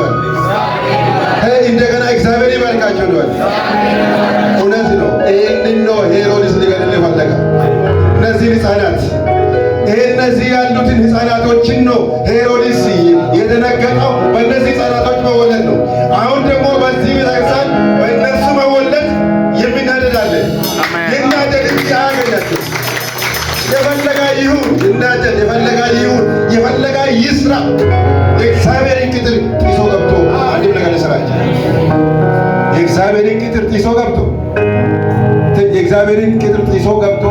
እንበል። እንደገና እግዚአብሔር ይባርካቸው እንበል። እውነት ነው። ይህንን ነው ሄሮድስ ሊገድል ፈለገ። እነዚህን ሕፃናት እነዚህ ያሉትን ሕፃናቶችን ነው ሄሮድስ የተነገጠው። በእነዚህ ሕፃናቶች መወለድ ነው። አሁን ደግሞ በዚህ ቤተክርስቲያን በእነሱ መወለድ የሚናደዳለን። ይናደድ እንጂ አያገኛቸው። የፈለጋ ይሁን ይናደድ፣ የፈለጋ ይሁን የፈለጋ ይስራ። የእግዚአብሔርን ቅጥር ጥሶ ገብቶ አንድም ነገር ልሰራቸው። የእግዚአብሔርን ቅጥር ጥሶ ገብቶ የእግዚአብሔርን ቅጥር ጥሶ ገብቶ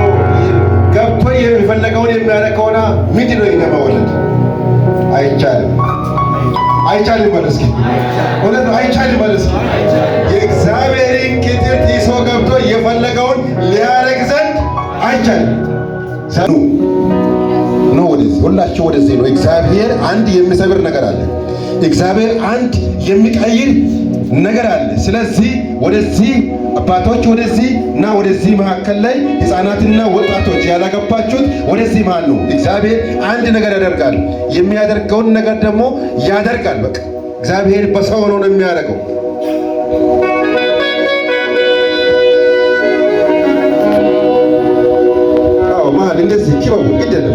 የሚፈለገውን የሚያደርግ ከሆነ ምንድን ነው የኛ መወለድ? አይቻልም። አይቻልም ማለት እስኪ እውነት ነው። አይቻልም ማለት እስኪ የእግዚአብሔርን ቅጥር ጥሶ ገብቶ የፈለገውን ሊያደርግ ዘንድ አይቻልም። ሰኑ ነው ወደዚህ ሁላችሁ ወደዚህ ነው። እግዚአብሔር አንድ የሚሰብር ነገር አለ። እግዚአብሔር አንድ የሚቀይር ነገር አለ። ስለዚህ ወደዚህ አባቶች ወደዚህ እና ወደዚህ መካከል ላይ ሕፃናትና ወጣቶች ያላገባችሁት ወደዚህ መሃል ነው። እግዚአብሔር አንድ ነገር ያደርጋል። የሚያደርገውን ነገር ደግሞ ያደርጋል። በቃ እግዚአብሔር በሰው ነው የሚያደርገው። መሃል እንደዚህ ኪበቡ ግደለም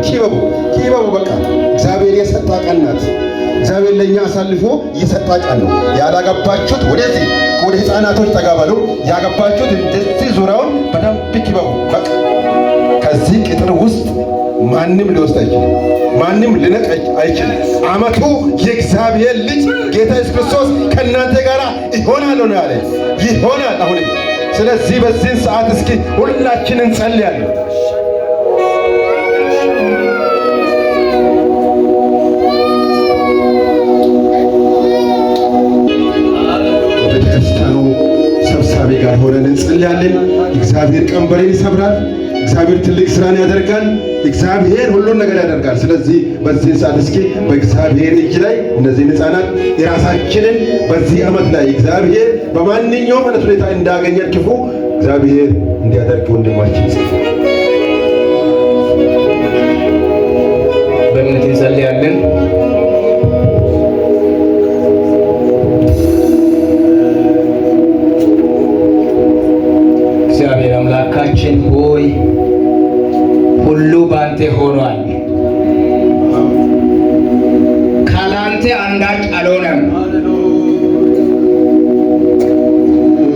ኪበቡ በቃ እግዚአብሔር የሰጣ ቀን ናት። እግዚአብሔር ለኛ አሳልፎ የሰጣ ቀን ነው። ያላገባችሁት ወደዚህ ወደ ሕፃናቶች ተጋበሉ። ያገባችሁት እንደዚህ ዙሪያውን በደንብ ኪበቡ። በቃ ከዚህ ቅጥር ውስጥ ማንም ሊወስድ አይችልም። ማንም ሊነቅ አይችልም። ዓመቱ የእግዚአብሔር ልጅ ጌታ ኢየሱስ ክርስቶስ ከእናንተ ጋር ይሆናል ነው ያለ። ይሆናል አሁንም። ስለዚህ በዚህን ሰዓት እስኪ ሁላችንን እንጸልያለን። ጋር ሆነን እንጸልያለን። እግዚአብሔር ቀንበሬን ይሰብራል። እግዚአብሔር ትልቅ ስራን ያደርጋል። እግዚአብሔር ሁሉን ነገር ያደርጋል። ስለዚህ በዚህ ሰዓት እስኪ በእግዚአብሔር እጅ ላይ እነዚህን ሕፃናት የራሳችንን በዚህ ዓመት ላይ እግዚአብሔር በማንኛውም አይነት ሁኔታ እንዳገኘን ክፉ እግዚአብሔር እንዲያደርግ ወንድማችን በእምነት እንጸልያለን። አምላካችን ሆይ ሁሉ ባንተ ሆኗል። ካላንተ አንዳች አልሆነም።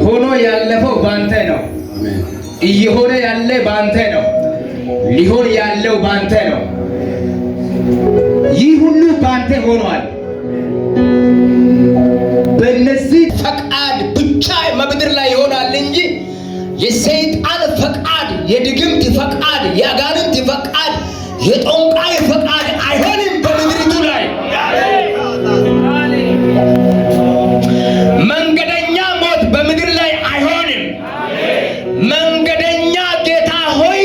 ሆኖ ያለፈው ባንተ ነው። እየሆነ ያለ ባንተ ነው። ሊሆን ያለው ባንተ ነው። ይህ ሁሉ ባንተ ሆኗል። በእነዚህ ፈቃድ ብቻ በምድር ላይ ይሆናል እንጂ የሰይጣን ፈቃድ፣ የድግምት ፈቃድ፣ የአጋንንት ፈቃድ፣ የጦንቃይ ፈቃድ አይሆንም በምድሪቱ ላይ። መንገደኛ ሞት በምድር ላይ አይሆንም። መንገደኛ ጌታ ሆይ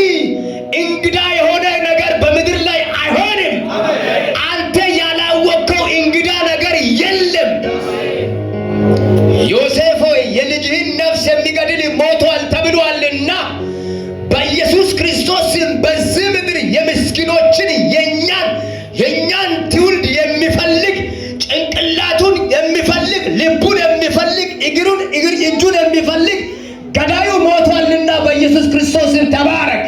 እንግዳ የሆነ ነገር በምድር ላይ አይሆንም። አንተ ያላወቅከው እንግዳ ነገር የለም። ዮሴፍ ሆይ የልጅህን ነፍስ የሚገድል ሞቷል ተብሏልና በኢየሱስ ክርስቶስ በዚህ ምድር የምስኪኖችን የኛን ትውልድ የሚፈልግ ጭንቅላቱን የሚፈልግ ልቡን የሚፈልግ እጁን የሚፈልግ ገዳዩ ሞቷልና በኢየሱስ ክርስቶስ ተባረክ።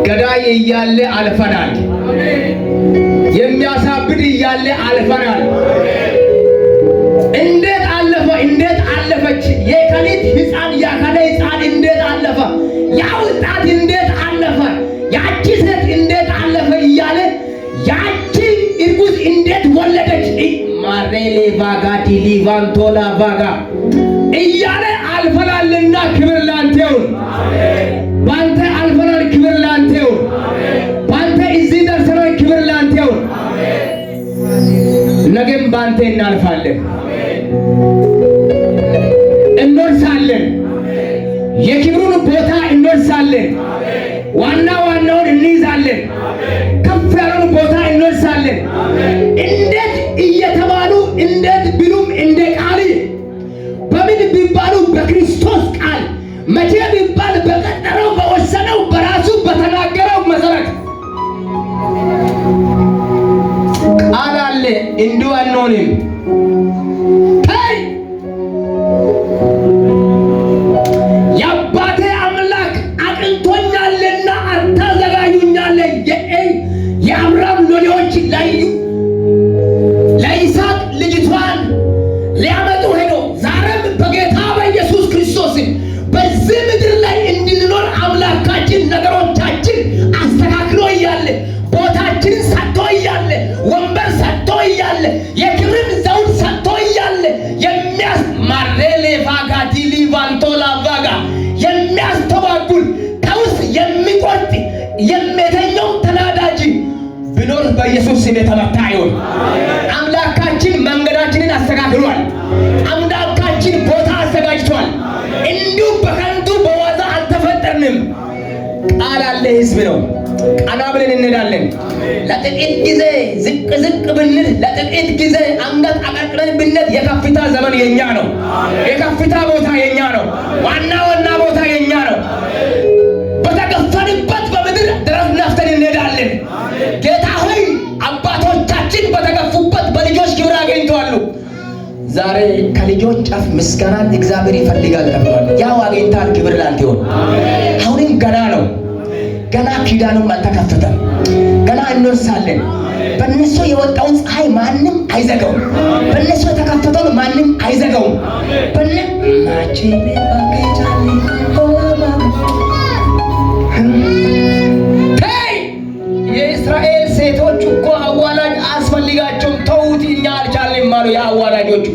ገዳይ እያለ አልፈናል። የሚያሳብድ እያለ አልፈናል። እንዴት አለፈ? እንዴት አለፈች? የከሊት ሕፃን ያከለ ሕፃን እንዴት አለፈ? ያ ወጣት እንዴት አለፈ? ያቺ ሴት እንዴት አለፈ እያለ ያቺ እርጉዝ እንዴት ወለደች? ማሬሌ ቫጋ ዲሊቫንቶላ ቫጋ እያለ አልፈናልና ክብር ላንተ ይሁን። ባንተ አልፈናል፣ ክብር ላንተ ይሁን። ባንተ እዚህ ደርሰናል፣ ክብር ላንተ ይሁን። ነገም ባንተ እናልፋለን፣ እንወርሳለን። የክብሩን ቦታ እንወርሳለን። ዋናውን እንይዛለን። ከፍ ያለውን ቦታ እንወርሳለን። እንዴት እየተባሉ እንዴት ቢሉም እንደ ቃል በምን ቢባሉ በክርስቶስ ቃል መቼ ቢባል በቀጠረው በወሰነው በራሱ በተናገረው መሰረት ቃል አለ። እንዲሁ አንሆንም። የአባቴ አምላክ አቅንቶኛልና አታዘጋጁኛለህ። የአብርሃም ሎሌዎች ለይስሐቅ ልጅቷን ሊያመጡ ሄዶ ዛሬም በጌታ በኢየሱስ ክርስቶስ በዚህ ምድር ላይ እንድንኖር አምላካችን ነገሮቻችን አስተካክሎ እያለ ቦታችንን ሰጥቶ እያለ ወንበር ሰጥቶ እያለ የክብርን ዘውድ ሰጥቶ እያለ ማሬሌ ቫጋዲ ሊቫንቶላ ቫጋ የሚያስተባጉል ከውስጥ የሚቆርጥ የሚተኛው ተናዳጅ ቢኖር በኢየሱስ ስም የተመታ ይሁን። አምላካችን መንገዳችንን አስተካክሏል። አምላካችን ቦታ አዘጋጅቷል። እንዲሁ በከንቱ በዋዛ አልተፈጠርንም። ቃል አለ ሕዝብ ነው። ቀና ብለን እንሄዳለን። ለጥቂት ጊዜ ዝቅ ዝቅ ብንል፣ ለጥቂት ጊዜ አንገት አቀርቅረን ብንል የከፍታ ዘመን የኛ ነው። የከፍታ ቦታ የኛ ነው። ዋና ቦታ የኛ ነው። በተገፈንበት በምድር ድረስ ነፍተን እንሄዳለን። ጌታ ሆይ አባቶቻችን በተገፉበት በልጆች ክብር አገኝተዋል። ዛሬ ከልጆች ጫፍ ምስጋናን እግዚአብሔር ይፈልጋል ተብሏል። ያው አገኝታል። ክብር ላንተ ይሁን። አሁንም ገና ነው። ገና ኪዳኑም አልተከፈተም። ገና እንወርሳለን። በእነሱ የወጣውን ፀሐይ ማንም አይዘጋውም። በእነሱ የተከፈተውን ማንም አይዘጋውም። የእስራኤል ሴቶች እኮ አዋላጅ አስፈልጋቸውም ተውት፣ እኛ አልቻልንም አሉ የአዋላጆቹ።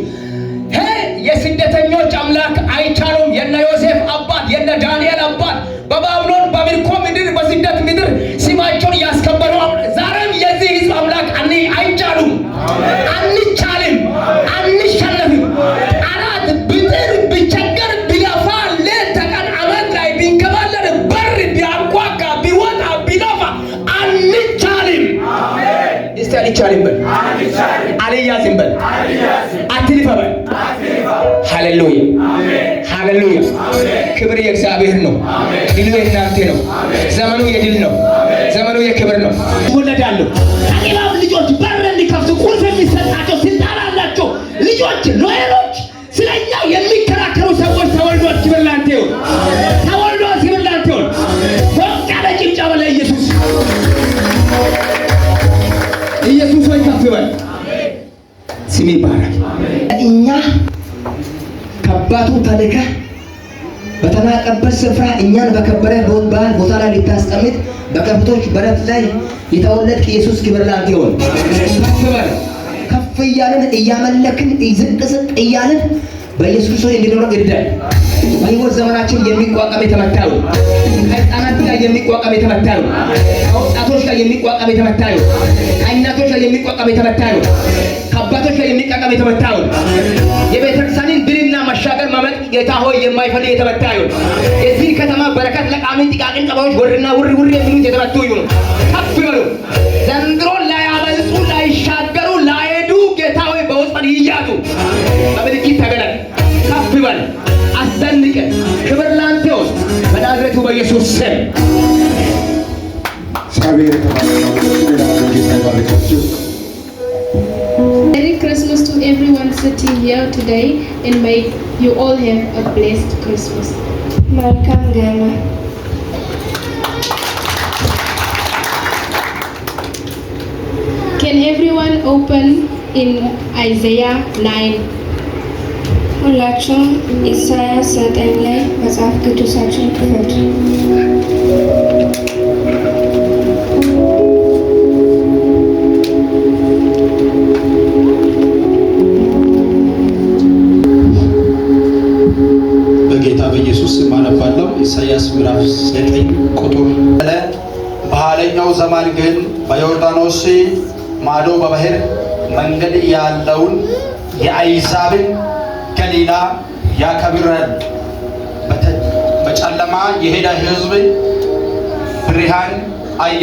የስደተኞች አምላክ አይቻሉም። የነ ዮሴፍ አባት የነ ዳንኤል አባት በባቢሎን በምርኮ ምድር በስደት ምድር ስማቸውን ያስከበሩ ዛሬም የዚህ ሕዝብ አምላክ አይቻሉም። አንቻልም፣ አንሸነፍም። ጠላት ብጥር ቢቸገር ቢለፋ ሌት ተቀን አመት ላይ ቢንከባለል በር ቢያንኳካ ቢወጣ ቢለፋ አንቻልም። እስቲ አንቻልም በል፣ አልያዝም በል፣ አትልፋ በል። ሃሌሉያ ሃሌሉያ። ክብር የእግዚአብሔር ነው። ድሉ የእናንተ ነው። ዘመኑ የድል ነው። ዘመኑ የክብር ነው። ይወለዳሉ። ከኢላም ልጆች በር እንዲከፍቱ ቁልፍ የሚሰጣቸው ስልጣን አላቸው። ልጆች ሎየሎች፣ ስለኛ የሚከራከሩ ሰዎች ተወልዷል። ክብር ላንተ ይሁን። ተወልዷል። ክብር ላንተ ይሁን። ሞቅ ያለ ጭብጨባ ለኢየሱስ። ኢየሱስ ሆይ ከፍ በል። ስም ይባረክ። እኛ ከአባቱ ተልከህ በተናቀበት ስፍራ እኛን በከበረ ቦታ ላይ ልታስቀምጥ በከብቶች በረት ላይ የተወለድክ ኢየሱስ ክብር ላንተ ይሁን። ከፍ እያልን እያመለክን ዝቅ ዝቅ እያልን በኢየሱስ ክርስቶስ እንድንኖር እርዳን። በሕይወት ዘመናችን የሚቋቋም የተመታ ይሁን። ከሕፃናት ጋር የሚቋቋም የተመታ ይሁን። ከወጣቶች ጋር የሚቋቋም የተመታ ይሁን። ከእናቶች ጋር የሚቋቋም የተመታ ይሁን። ከአባቶች ጋር የሚቋቋም የተመታ ይሁን። የቤተክርስቲያንን ድልና መሻገር ማመጥ ጌታ ሆይ የማይፈልግ የተመታ ይሁን። የዚህ ከተማ በረከት ለቃሚ ጥቃቅን ቀባዎች ወርና ውሪ የሚሉት የተመቱ ይሁን። ከፍ ይበሉ። ዘንድሮ ላያመልጡ ላይሻገሩ ላይሄዱ ጌታ ሆይ በወጥመድ ይያዙ። በምልክት ተገለጥ። ከፍ ይበል። አስደንቀን። ክብር ላንተ ይሁን በናዝሬቱ በኢየሱስ ስም። Merry Christmas to everyone sitting here today, and may you all have a blessed Christmas. Welcome, Gama. Can everyone open in Isaiah 9? ሁላችሁም ኢሳይያስ 9 ላይ መጽሐፍ ቅዱሳችሁን ክፈቱ። በጌታ በኢየሱስ ስም አነባለሁ። ኢሳይያስ ምዕራፍ 9 ቁጥር በኋለኛው ዘመን ግን በዮርዳኖስ ማዶ በባህር መንገድ ያለውን የአሕዛብን ገሊላ ያከብራል። በጨለማ የሄደ ሕዝብ ብርሃን አየ።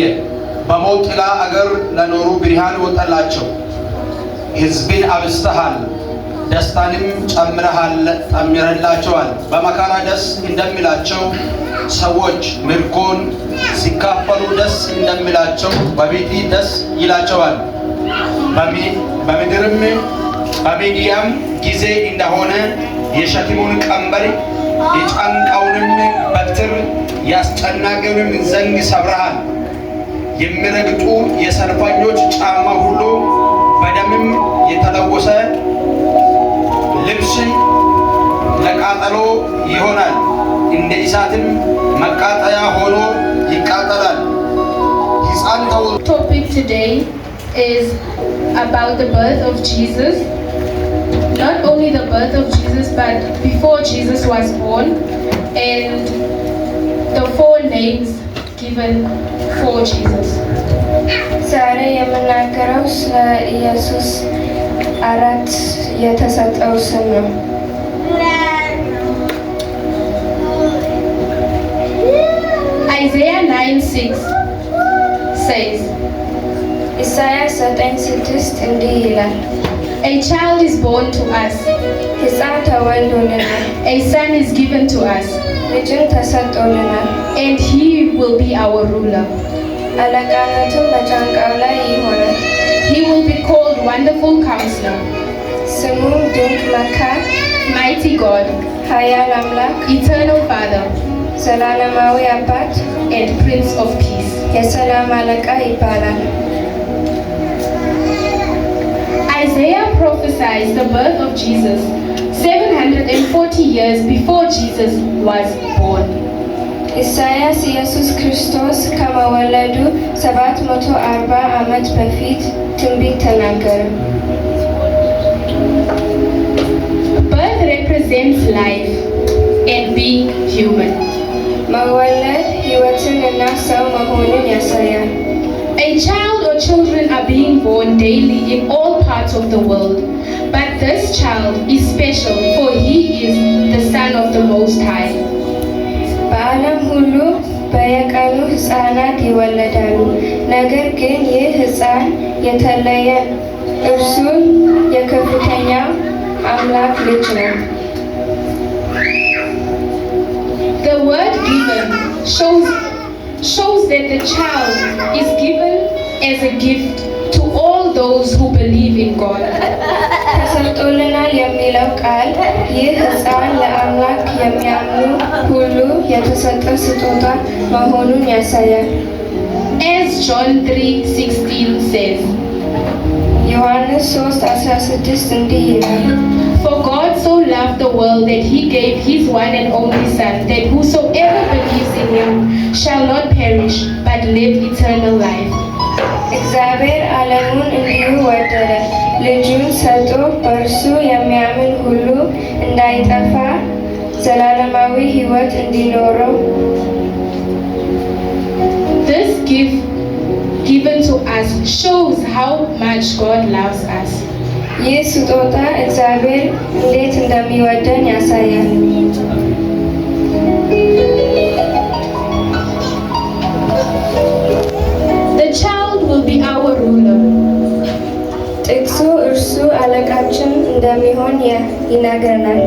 በሞት ጥላ አገር ለኖሩ ብርሃን ወጣላቸው። ሕዝብን አብዝተሃል፣ ደስታንም ጨምረህላቸዋል። በመከራ ደስ እንደሚላቸው ሰዎች ምርኮን ሲካፈሉ ደስ እንደሚላቸው በቤት ደስ ይላቸዋል። በምድርም በሚዲያም ጊዜ እንደሆነ የሸክሙን ቀንበር የጫንቃውንም በትር ያስጨናቂውንም ዘንግ ሰብረሃል። የሚረግጡ የሰልፈኞች ጫማ ሁሉ በደምም የተለወሰ ልብስ ለቃጠሎ ይሆናል፣ እንደ እሳትም መቃጠያ ሆኖ ይቃጠላል። Topic today is about the birth of Jesus. Not only the birth of Jesus, but before Jesus was born, and the 4 names given for Jesus. ዛሬ የምናገረው ስለ ኢየሱስ 4 የተሰጠው ስም ነው። Isaiah 9:6 says, ኢሳይያስ 9:6 እንዲህ ይላል፣ a child is born to us, ሕፃን ተወልዶልናል፣ a son is given to us, ልጅም ተሰጥቶልናል፣ and he will be our ruler. አለቃነቱም በጫንቃው ላይ ይሆናል። He will be called Wonderful Counselor, ስሙም ድንቅ መካር፣ Mighty God, ኃያል አምላክ፣ Eternal Father, ዘላለማዊ አባት፣ and Prince of Peace. የሰላም አለቃ ይባላል። Isaiah prophesies the birth of Jesus 740 years before Jesus was born. ኢሳይያስ ኢየሱስ ክርስቶስ ከመወለዱ 740 ዓመት በፊት ትንቢት ተናገረ። Birth represents life and being human. መወለድ ሕይወትንና ሰው መሆንን ያሳያል። A child or children are being born daily in all parts of the world, but this child is special for he is the Son of the Most High. በዓለም ሁሉ በየቀኑ ሕፃናት ይወለዳሉ። ነገር ግን ይህ ሕፃን የተለየ፣ እርሱ የከፍተኛው አምላክ ልጅ ነው። The word given shows that the child is given as a gift to all those who believe in God. ተሰጥቶልናል የሚለው ቃል ይህ ሕፃን ለአምላክ የሚያምኑ ሁሉ የተሰጠ ስጦታ መሆኑን ያሳያል። As John 3:16 says, ዮሐንስ 3:16 እንዲህ ይላል፣ For God so loved the world that he gave his one and only Son, that whosoever believes in him shall not perish but live eternal life. እግዚአብሔር ዓለሙን እንዲሁ ወደደ፣ ልጁን ሰጥቶ በእርሱ የሚያምን ሁሉ እንዳይጠፋ ዘላለማዊ ሕይወት እንዲኖረው። This gift given to us shows how much God loves us. ይህ ስጦታ እግዚአብሔር እንዴት እንደሚወደን ያሳያል። The child will be our ruler. ጥቅሱ እርሱ አለቃችን እንደሚሆን ይነግረናል።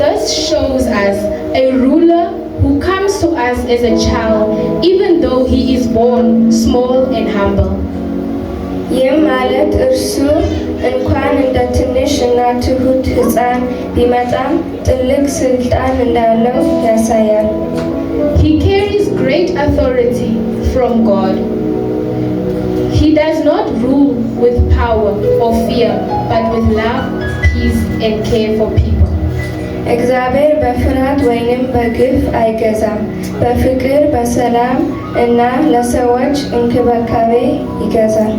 This shows us a ruler who comes to us as a child, even though he is born small and humble. ይህም ማለት እርሱ እንኳን እንደ ትንሽ እና ትሁት ሕፃን ቢመጣም ትልቅ ስልጣን እንዳለው ያሳያል። He carries great authority from God. He does not rule with power or fear, but with love, peace, and care for people. እግዚአብሔር በፍርሃት ወይንም በግፍ አይገዛም፣ በፍቅር በሰላም እና ለሰዎች እንክብካቤ ይገዛል።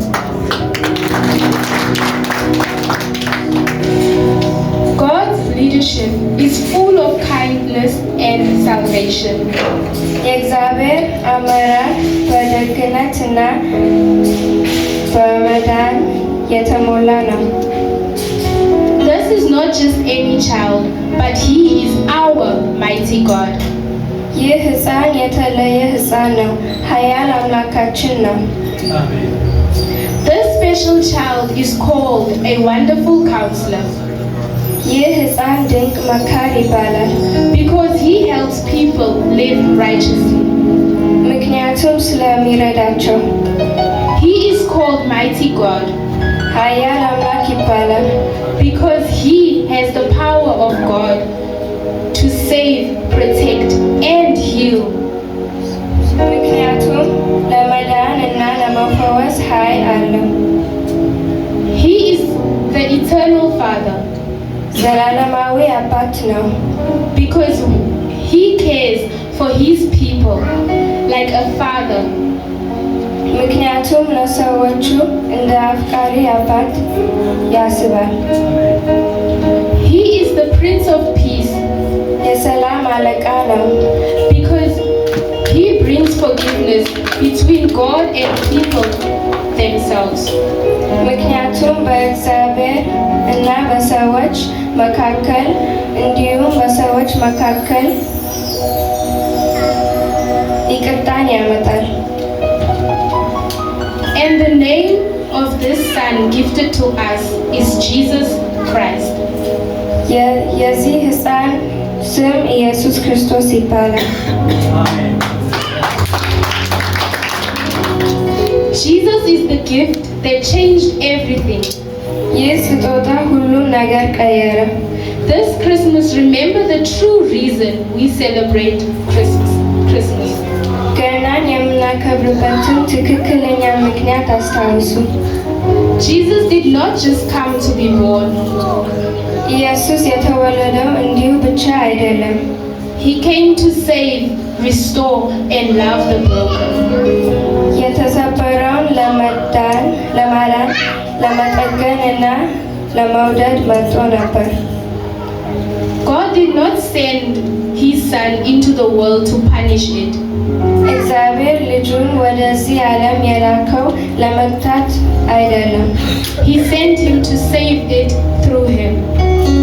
God's leadership is full of kindness and salvation. የእግዚአብሔር አመራር በደግነትና በመዳን የተሞላ ነው። This is not just any child, but he is our mighty God. ይህ ሕፃን የተለየ ሕፃን ነው፣ ኃያል አምላካችን ነው። This special child is called a Wonderful Counselor ይህ ሕፃን ድንቅ መካር ይባላል፣ because he helps people live righteously. ምክንያቱም ስለሚረዳቸው። He is called Mighty God ኃያል አምላክ ይባላል። because he has the power of God to save, protect, and heal. ምክንያቱም ለመዳን እና ለመፈወስ ኃይል አለው። He is the eternal Father ዘላለማዊ አባት ነው። because he cares for his people like a father. ምክንያቱም ለሰዎቹ እንደ አፍቃሪ አባት ያስባል። He is the Prince of Peace የሰላም አለቃ ነው። because he brings forgiveness between God and people themselves. ምክንያቱም በእግዚአብሔር እና በሰዎች መካከል እንዲሁም በሰዎች መካከል ይቅርታን ያመጣል። And the name of this Son gifted to us is Jesus Christ. የዚህ ሕፃን ስም ኢየሱስ ክርስቶስ ይባላል። Jesus is the gift that changed everything. ይህ ስጦታ ሁሉን ነገር ቀየረ። This Christmas, remember the true reason we celebrate Christmas. ገናን የምናከብርበትን ትክክለኛ ምክንያት አስታውሱ። Jesus did not just come to be born. ኢየሱስ የተወለደው እንዲሁ ብቻ አይደለም። He came to save, restore, and love the broken. የተሰበረውን ለማዳን፣ ለመጠገን እና ለመውደድ መጥቶ ነበር። God did not send his Son into the world to punish it. እግዚአብሔር ልጁን ወደዚህ ዓለም የላከው ለመቅጣት አይደለም። He sent him to save it through him.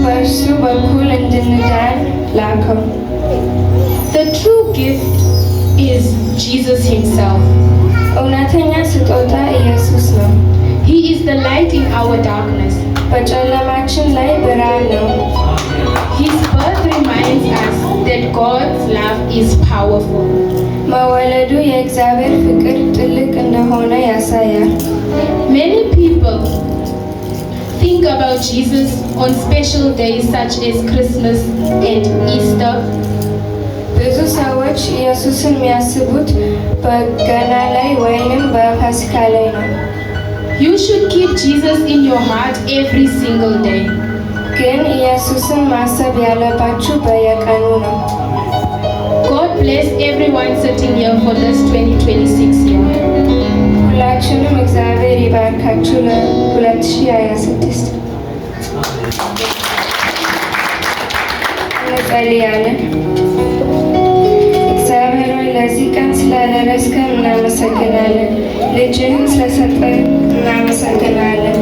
በእርሱ በኩል እንድንዳን ላከው። The true gift is Jesus himself. እውነተኛ ስጦታ ኢየሱስ ነው። He is the light in our darkness. በጨለማችን ላይ ብርሃን ነው። His birth reminds us that God's love is powerful. መወለዱ የእግዚአብሔር ፍቅር ጥልቅ እንደሆነ ያሳያል። Many people think about Jesus on special days such as Christmas and Easter. ብዙ ሰዎች ኢየሱስን የሚያስቡት በገና ላይ ወይንም በፋሲካ ላይ ነው። You should keep Jesus in your heart every single day. ግን ኢየሱስን ማሰብ ያለባችሁ በየቀኑ ነው። God bless everyone sitting here for this 2026 year. ሁላችንም እግዚአብሔር ይባርካችሁ ለ2026 እንጸልያለን። እግዚአብሔር ሆይ ለዚህ ቀን ስላደረስከን እናመሰግናለን። ልጅህን ስለሰጠን እናመሰግናለን።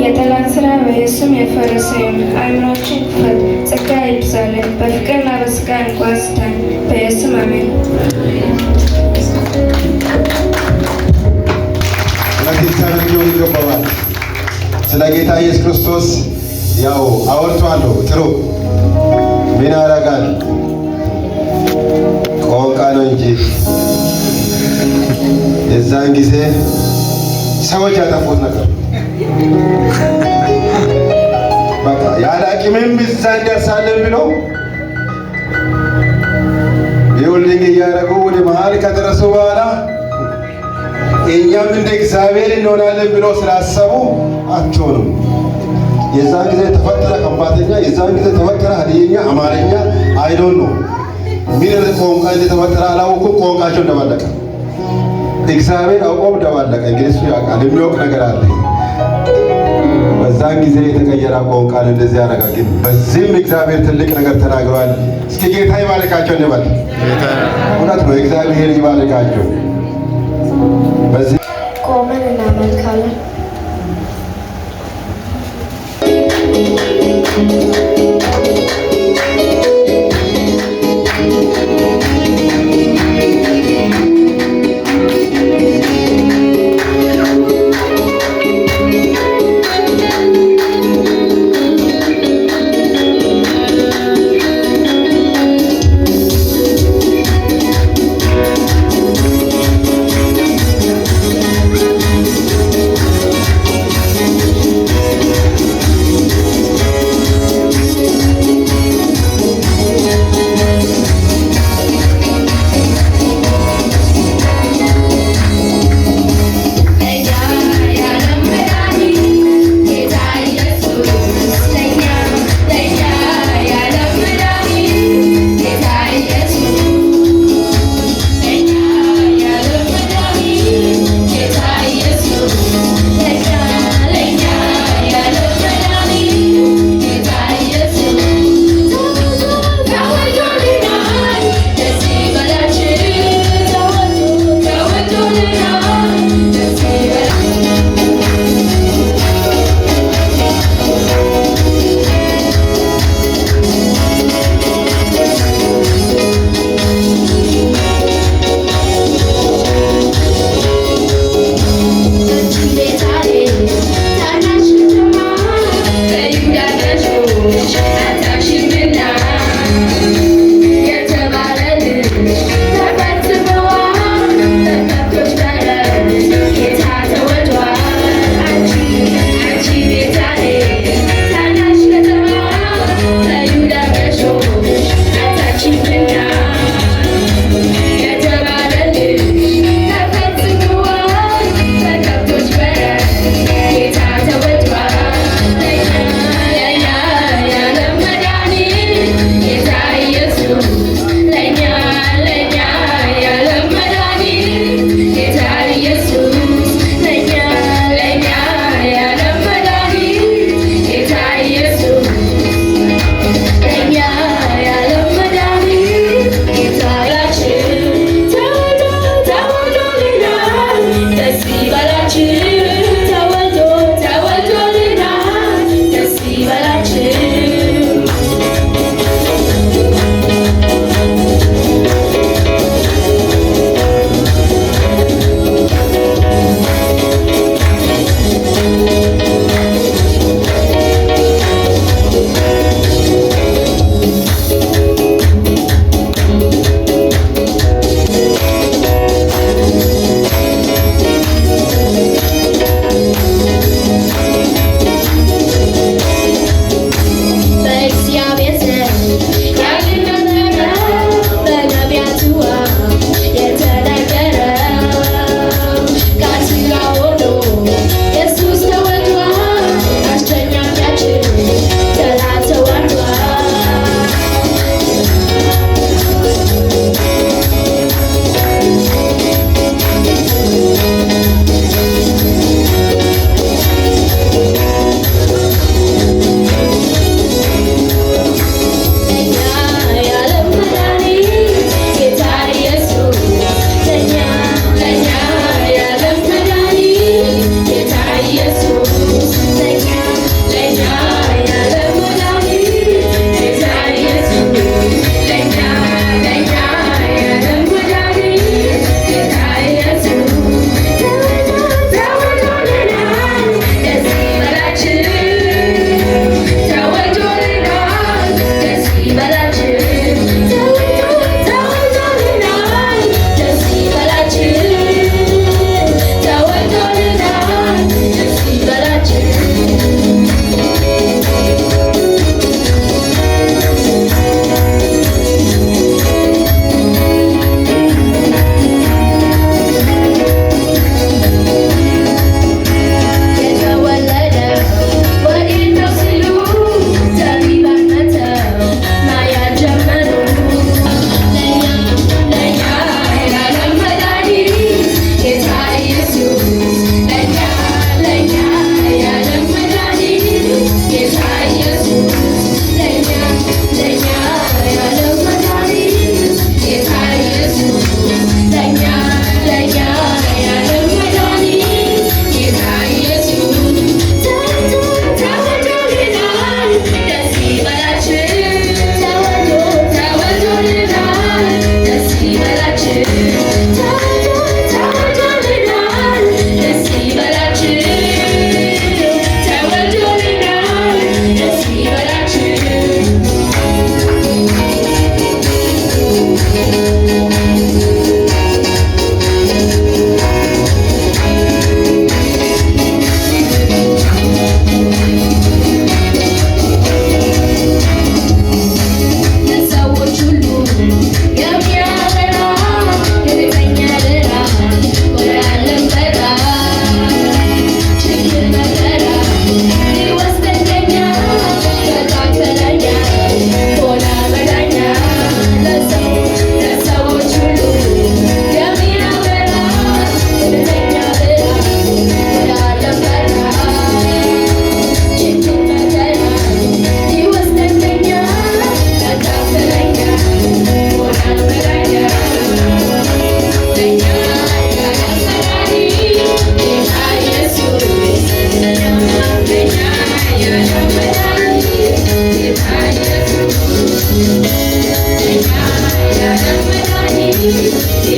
የጠላት ስራ በኢየሱስም የፈረሰ ይሁን። አእምሯችን ክፈት፣ ጸጋ ይብዛልን። በፍቅርና በስጋ እንጓዝተን በኢየሱስም አሜን። ለጌታ ይገባዋል። ስለ ጌታ ኢየሱስ ክርስቶስ ያው አወርቷለሁ። ጥሩ ምን ያደርጋል? ቋንቋ ነው እንጂ የዛን ጊዜ ሰዎች ያጠፉት ነገር በቃ ያለ አቅምም እዛ እንደርሳለን ብሎ ቢውልዲንግ እያደረጉ ወደ መሀል ከደረሱ በኋላ እኛም እንደ እግዚአብሔር እንሆናለን ብሎ ስላሰቡ አትሆኑም። የዛን ጊዜ ተፈጠረ ከምባተኛ፣ የዛን ጊዜ ተፈጠረ ሀዲየኛ፣ አማርኛ አይዶን ነው ምን ቋንቋ እንደተፈጠረ አላወኩም። ቋንቋቸው እንደባለቀ እግዚአብሔር አውቆም እንደባለቀ እንግዲህ እሱ ያውቃል። የሚያውቅ ነገር አለ። በዛን ጊዜ የተቀየረ ቋንቋን እንደዚህ ያደርጋል። ግን በዚህም እግዚአብሔር ትልቅ ነገር ተናግሯል። እስኪ ጌታ ይባርካቸው እንበል። እውነት ነው፣ እግዚአብሔር ይባርካቸው። በዚህ ቆመን እናመልካለን።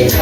It's